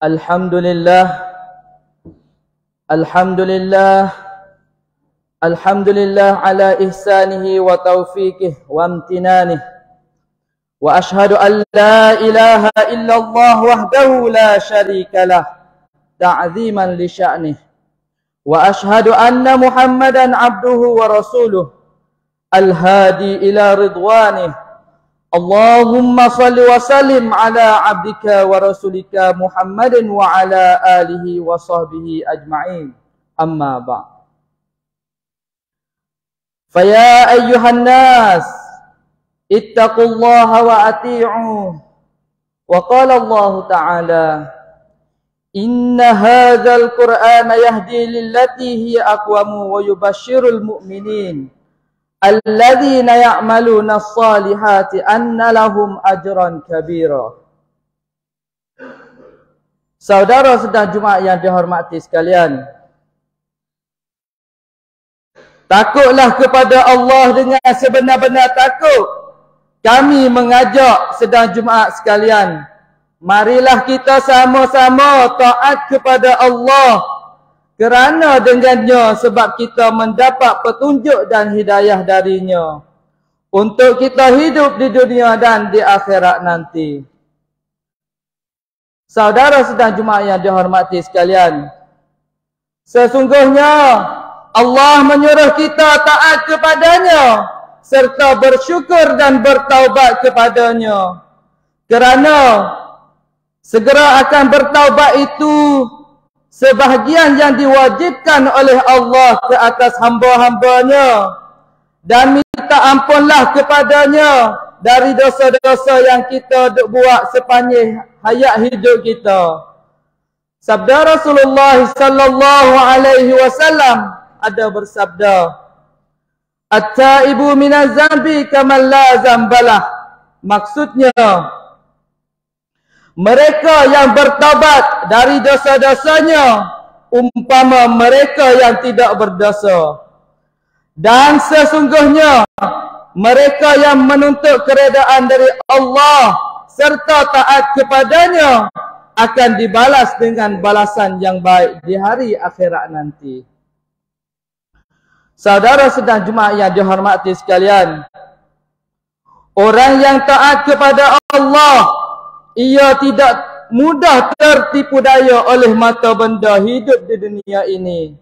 Alhamdulillah, Alhamdulillah, Alhamdulillah ala ihsanihi wa taufiqih wa amtinanih. Wa ashhadu an la ilaha illallah wahdahu la syarika lah, ta'ziman li sya'nih. Wa ashhadu anna Muhammadan abduhu wa rasuluh, al-hadi ila ridwanih. Allahumma salli wa sallim ala abdika wa rasulika Muhammadin wa ala alihi wa sahbihi ajma'in. Amma ba'd. Faya ayyuhan nas, ittaqullaha wa ati'u. Wa qala Allah ta'ala, inna hadzal qur'ana yahdi lillati hiya aqwamu wa yubashshirul mu'minin alladzina ya'maluna as-salihati anna lahum ajran kabira. Saudara sedang Jumaat yang dihormati sekalian, takutlah kepada Allah dengan sebenar-benar takut. Kami mengajak sedang Jumaat sekalian, marilah kita sama-sama taat kepada Allah, kerana dengannya sebab kita mendapat petunjuk dan hidayah darinya untuk kita hidup di dunia dan di akhirat nanti. Saudara sedang Jumaat yang dihormati sekalian, sesungguhnya Allah menyuruh kita taat kepadanya serta bersyukur dan bertaubat kepadanya, kerana segera akan bertaubat itu sebahagian yang diwajibkan oleh Allah ke atas hamba-hambanya, dan minta ampunlah kepadanya dari dosa-dosa yang kita buat sepanjang hayat hidup kita. Sabda Rasulullah sallallahu alaihi wasallam ada bersabda, at-taibu minaz zambi kaman la zambalah. Maksudnya, mereka yang bertaubat dari dosa-dosanya umpama mereka yang tidak berdosa. Dan sesungguhnya mereka yang menuntut keredaan dari Allah serta taat kepadanya akan dibalas dengan balasan yang baik di hari akhirat nanti. Saudara sedang Jumaat yang dihormati sekalian, orang yang taat kepada Allah, ia tidak mudah tertipu daya oleh mata benda hidup di dunia ini,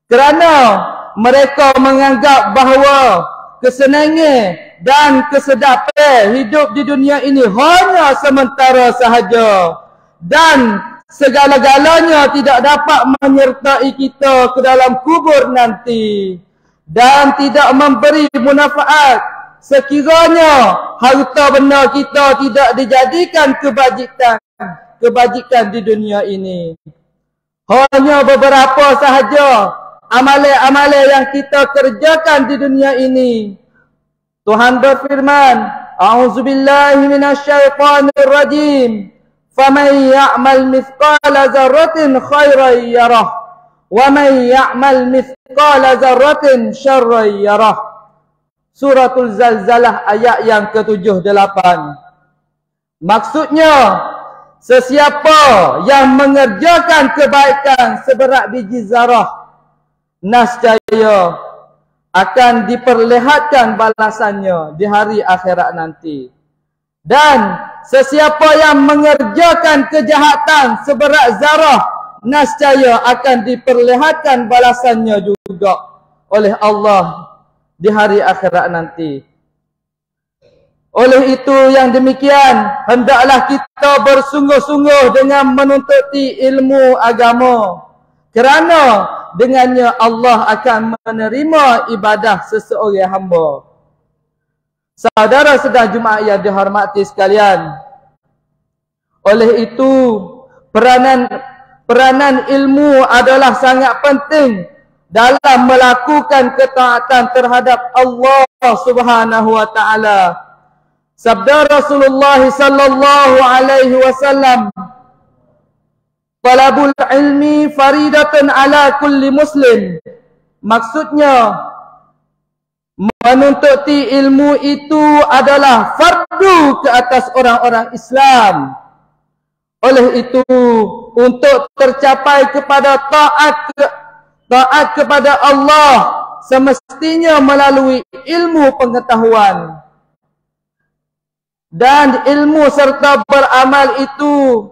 kerana mereka menganggap bahawa kesenangan dan kesedapan hidup di dunia ini hanya sementara sahaja, dan segala-galanya tidak dapat menyertai kita ke dalam kubur nanti, dan tidak memberi manfaat sekiranya harta benda kita tidak dijadikan kebajikan di dunia ini. Hanya beberapa sahaja amalan-amalan yang kita kerjakan di dunia ini. Tuhan berfirman, a'udzubillahi minasyaitonir rajim, faman ya'mal mithqala dzarratin khairan yarah, wa man ya'mal mithqala dzarratin syarran yarah. Suratul Zalzalah ayat yang ke-78. Maksudnya, sesiapa yang mengerjakan kebaikan seberat biji zarah, nascaya akan diperlihatkan balasannya di hari akhirat nanti. Dan sesiapa yang mengerjakan kejahatan seberat zarah, nascaya akan diperlihatkan balasannya juga oleh Allah di hari akhirat nanti. Oleh itu yang demikian, hendaklah kita bersungguh-sungguh dengan menuntuti ilmu agama, kerana dengannya Allah akan menerima ibadah seseorang hamba. Saudara sedang Jumaat yang dihormati sekalian, oleh itu peranan ilmu adalah sangat penting dalam melakukan ketaatan terhadap Allah Subhanahu wa taala. Sabda Rasulullah sallallahu alaihi wasallam, talabul ilmi faridatun ala kulli muslim. Maksudnya, menuntuti ilmu itu adalah fardu ke atas orang-orang Islam. Oleh itu, untuk tercapai kepada taat kepada Allah semestinya melalui ilmu pengetahuan. Dan ilmu serta beramal itu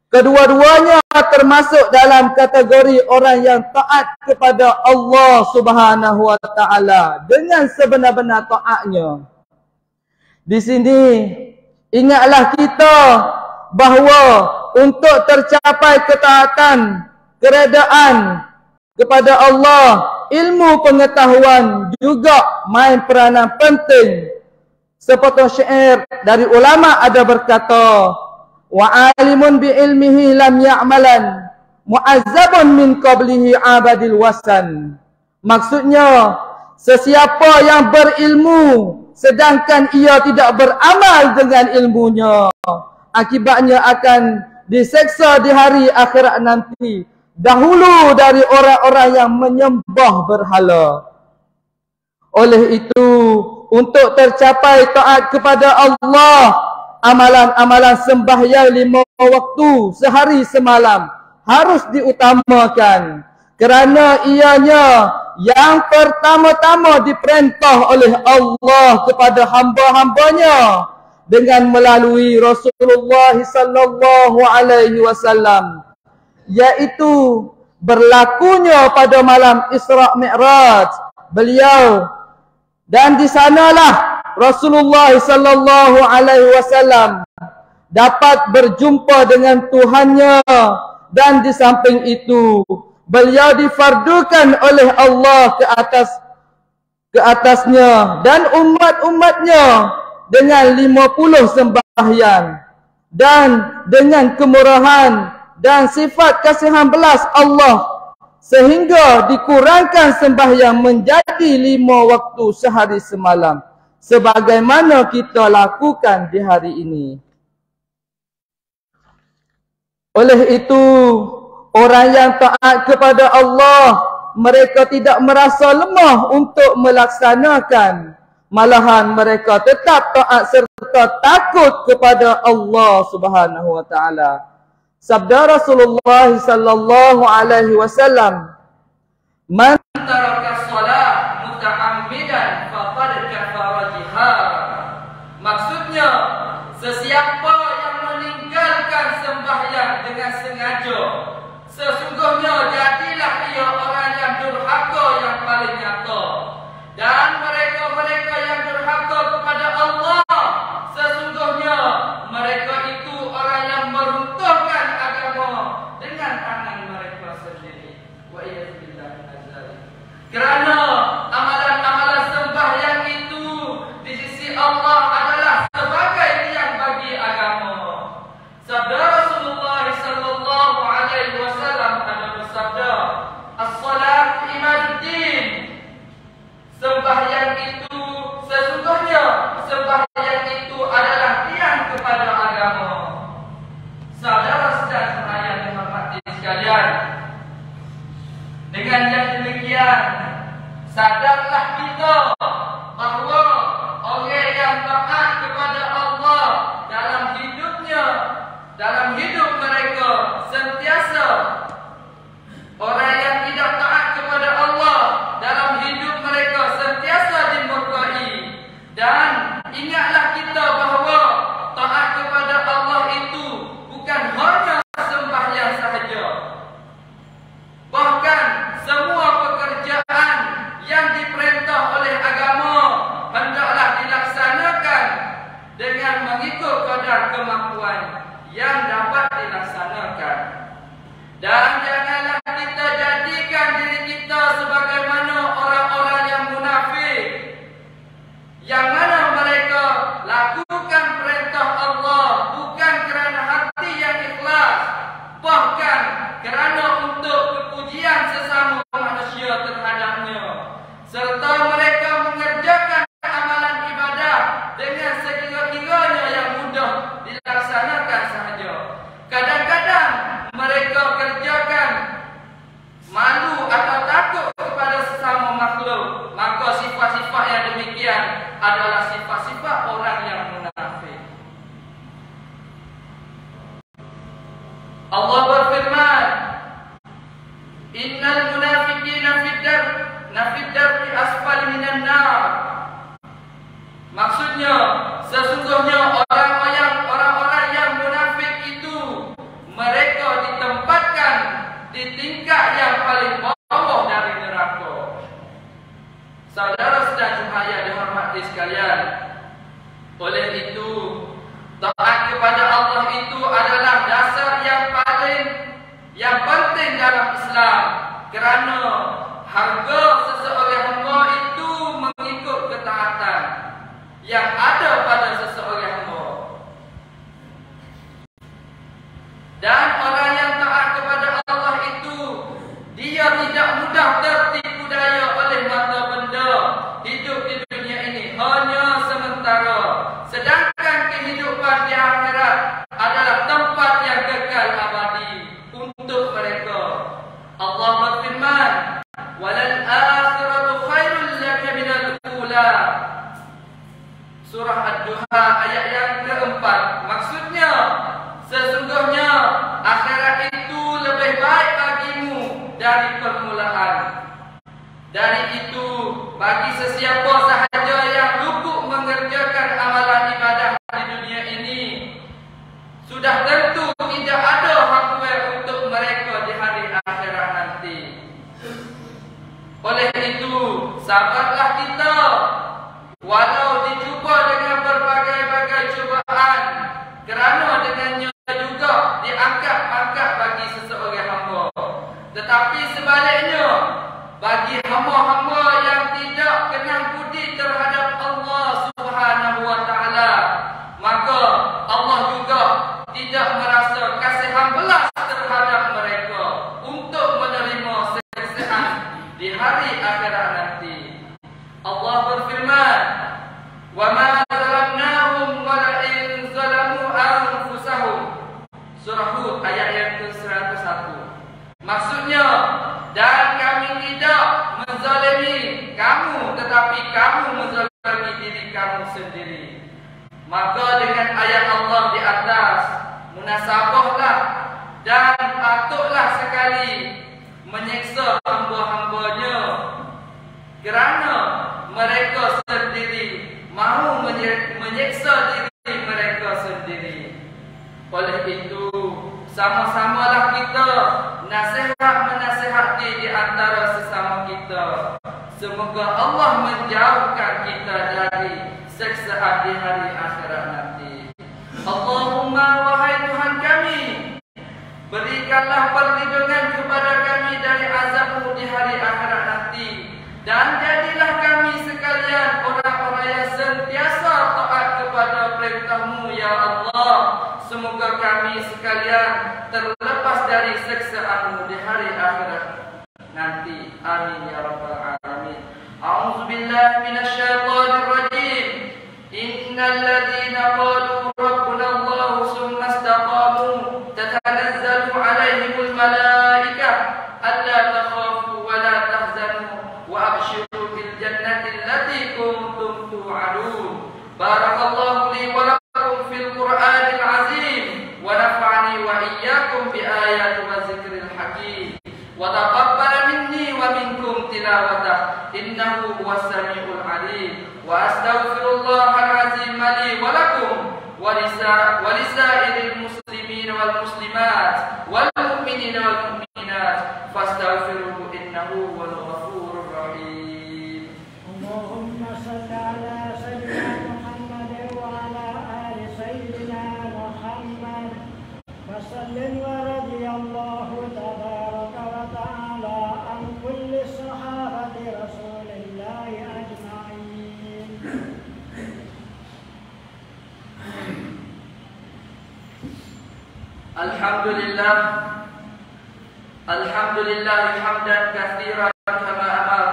kedua-duanya termasuk dalam kategori orang yang taat kepada Allah Subhanahu wa taala dengan sebenar-benar taatnya. Di sini ingatlah kita bahawa untuk tercapai ketaatan, keredaan kepada Allah, ilmu pengetahuan juga main peranan penting. Sepotong syair dari ulama ada berkata, wa alimun bi ilmihi lam ya'malan mu'azzabun min qablihi abadil wasan. Maksudnya, sesiapa yang berilmu sedangkan ia tidak beramal dengan ilmunya, akibatnya akan diseksa di hari akhirat nanti dahulu dari orang-orang yang menyembah berhala. Oleh itu, untuk tercapai taat kepada Allah, amalan-amalan sembahyang 5 waktu sehari semalam harus diutamakan, kerana ianya yang pertama-tama diperintah oleh Allah kepada hamba-hambanya dengan melalui Rasulullah sallallahu alaihi wasallam, iaitu berlakunya pada malam Isra Mi'raj beliau, dan di sanalah Rasulullah sallallahu alaihi wasallam dapat berjumpa dengan Tuhannya, dan di samping itu beliau difardukan oleh Allah ke atasnya dan umat-umatnya dengan 50 sembahyang, dan dengan kemurahan dan sifat kasihan belas Allah sehingga dikurangkan sembahyang menjadi 5 waktu sehari semalam, sebagaimana kita lakukan di hari ini. Oleh itu, orang yang taat kepada Allah, mereka tidak merasa lemah untuk melaksanakan, malahan mereka tetap taat serta takut kepada Allah Subhanahu wa taala. Sabda Rasulullah sallallahu alaihi wasallam, "Man taraka shalah muta'ammidan faqad kafara jihad." Maksudnya, sesiapa yang meninggalkan sembahyang dengan sengaja, sesungguhnya jadilah ia orang yang durhaka yang paling nyata. Dan mereka-mereka yang durhaka kepada Allah, sesungguhnya mereka itu orang yang meruntuhkan agama dengan tangan mereka sendiri. Wa iyyazubillah min dzalik. Kerana amalan-amalan sembahyang itu di sisi Allah adalah sebagai tiang bagi agama. Sabda Rasulullah sallallahu alaihi wasallam ada bersabda, "As-salat imaduddin." Sembahyang itu sesungguhnya sembahyang itu adalah tiang kepada agama. Saudara-saudara yang dihormati sekalian, dengan yang demikian, sadarlah kita bahawa orang yang taat kepada Allah dalam hidupnya, dalam hidup mereka sentiasa, orang yang tidak taat kepada Allah dalam hidup mereka sentiasa dimurkai. Dan ingatlah kita bahawa taat kepada Allah itu bukan hanya sembahyang sahaja, bahkan semua pekerjaan yang diperintah oleh agama hendaklah dilaksanakan dengan mengikut kadar kemampuan yang dapat dilaksanakan. Dan janganlah kita jadikan diri kita sebagaimana orang-orang yang munafik, yang mana mereka lakukan perintah Allah bukan kerana hati yang ikhlas, bahkan kerana untuk kepujian sesama manusia terhadapnya, serta mereka mengerjakan amalan ibadah dengan sekira-kiranya yang mudah dilaksanakan sahaja. Kadang-kadang mereka kerjakan malu atau takut kepada sesama makhluk. Maka sifat-sifat yang demikian adalah sifat-sifat orang yang munafik. Allah berfirman, berfirman, Innal munafiqina fid darki asfali minan nar. Maksudnya, sesungguhnya orang-orang yang munafik itu mereka ditempatkan di tingkat yang paling bawah dari neraka. Saudara-saudara cahaya dihormati sekalian, oleh itu taat kepada Allah itu adalah dasar yang penting dalam Islam, kerana harga seseorang hamba itu mengikut ketaatan yang ada pada seseorang hamba. Dan orang yang taat kepada Allah itu, dia tidak mudah tertipu daya oleh mata benda. Hidup di dunia ini hanya sementara, sedangkan kehidupan di akhirat adalah tempat yang kekal abadi untuk mereka. Allah berfirman, walal akhiratu khairul laka minal ula. Surah Ad-Duha ayat yang keempat. Maksudnya, sesungguhnya akhirat itu lebih baik bagimu dari permulaan. Dari itu, bagi sesiapa sahaja yang luput mengerjakan amalan ibadah di dunia ini, sudah tentu tidak ada hak untuk mereka di hari akhirat nanti. Oleh itu, sabarlah kita walau dicuba dengan berbagai-bagai cubaan, kerana dengannya juga diangkat pangkat bagi seseorang hamba. Tetapi sebaliknya, bagi hamba-hamba yang tidak kenal budi terhadap Allah Subhanahu wa taala, maka Allah juga tidak merasa kasihan belas terhadap mereka untuk menerima siksaan di hari akhirat nanti. Allah berfirman, "Wa ma zalamnahum walakin zalamu anfusahum." Surah Hud ayat yang ke-101. Maksudnya, dan kami tidak menzalimi kamu, tetapi kamu menzalimi diri kamu sendiri. Maka dengan ayat Allah di atas, munasabahlah dan patutlah sekali menyiksa hamba-hambanya, kerana mereka sendiri mahu menyiksa diri mereka sendiri. Oleh itu, sama-samalah kita nasihat-menasihati di antara sesama kita. Semoga Allah menjauhkan kita dari siksaan di hari akhirat nanti. Allahumma, wahai Tuhan kami, berikanlah perlindungan kepada kami dari azab-Mu di hari akhirat nanti, dan jadilah kami sekalian orang-orang yang sentiasa taat kepada perintah-Mu, ya Allah. Semoga kami sekalian terlepas dari siksaan-Mu di hari akhirat nanti. Amin ya rabbal alamin. A'udzubillahi minasyaitonir rajim. Innal ladzina qalu rabbuna Allah tsumma istaqamu tatanazzalu 'alaihimul malaikah alla takhafu wa la tahzanu wa abshiru bil jannati allati kuntum tu'adun. Barakallahu li wa lakum fil Qur'anil azim wa nafa'ani wa iyyakum bi ayati wa zikril hakim wa taqabbal minni wa minkum tilawatah innahu huwas samiul alim. Wa astaghfirullahal azim li wa lakum wa lisairil muslimin wal muslimat wal mu'minina wal mu'minat fastaghfiruhu innahu huwal ghafurur rahim. Allahumma shalli ala sayyidina Muhammad wa ala ali sayyidina Muhammad wa sallim wa radiyallahu tabaraka wa ta'ala an kulli sahabati rasulillahi ajma'in. Alhamdulillah, alhamdulillah hamdan katsiran kama amar,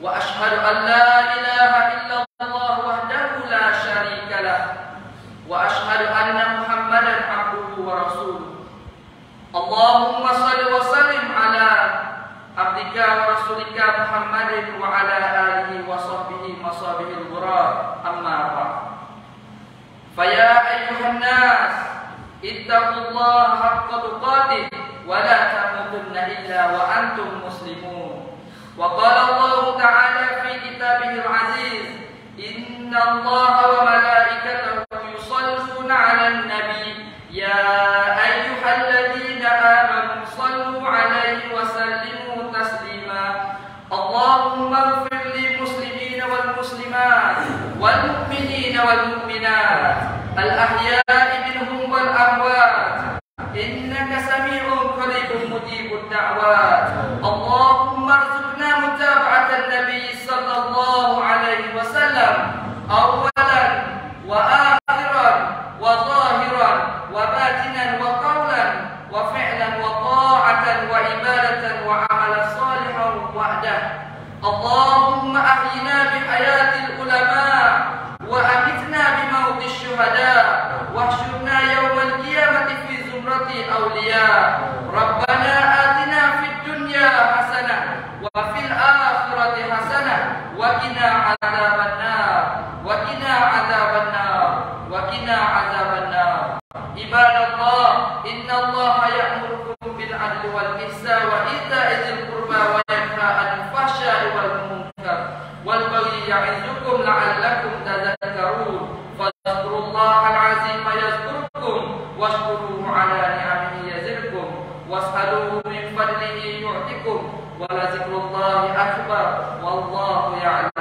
wa ashhadu an la ilaha illallah wahdahu la syarika lah, wa ashhadu anna Muhammadan abduhu wa rasuluh. Allahumma shalli wa sallim ala abdika wa rasulika Muhammadin wa ala alihi wa sahbihi masabihil ghurar, amma ba'd. Faya ayyuhan nas ittaqullaha haqqa tuqatih wa la tamutunna illa wa antum muslimun. Wa qala Allah ta'ala fi kitabihil aziz, inna Allaha wa malaikatahu yusalluna 'alan nabi ya ayyuhalladzina amanu sallu 'alaihi wa sallimu taslima. Allahumma ighfir lil muslimina wal muslimat wal mu'minina wal mu'minat al ahya'i minhum wal amwat innaka sami'un qaribun mujibud da'wat. Allahumma arzuqna mutaba'atan nabiy sallallahu alaihi wasallam awalan wa akhiran wa zahiran wa batinan wa qawlan wa fi'lan wa ta'atan wa ibadatan wa amalan salihan wa'dah. Allahumma ahyina bi hayatil ulama wa amitna bi mautis syuhada wahsyurna yawmal qiyamati fi zumrati awliya. Rabbana atina fid dunya hasanah wa fil akhirati hasanah wa qina adzabannar wa qina adzabannar wa qina adzabannar. Ibadallah, innallaha ya'murukum bil 'adli wal ihsani wa ita'i dzil qurba wa yanha 'anil fahsya'i wal munkar wal baghi ya'izukum la'allakum tadhakkarun. Fadhkurullahal 'azima yadhkurkum washkuruhu 'ala ni'amihi yazidkum was'aluhu min fadlihi yu'tikum wa la dzikrullahi akbar wallahu ya'lam.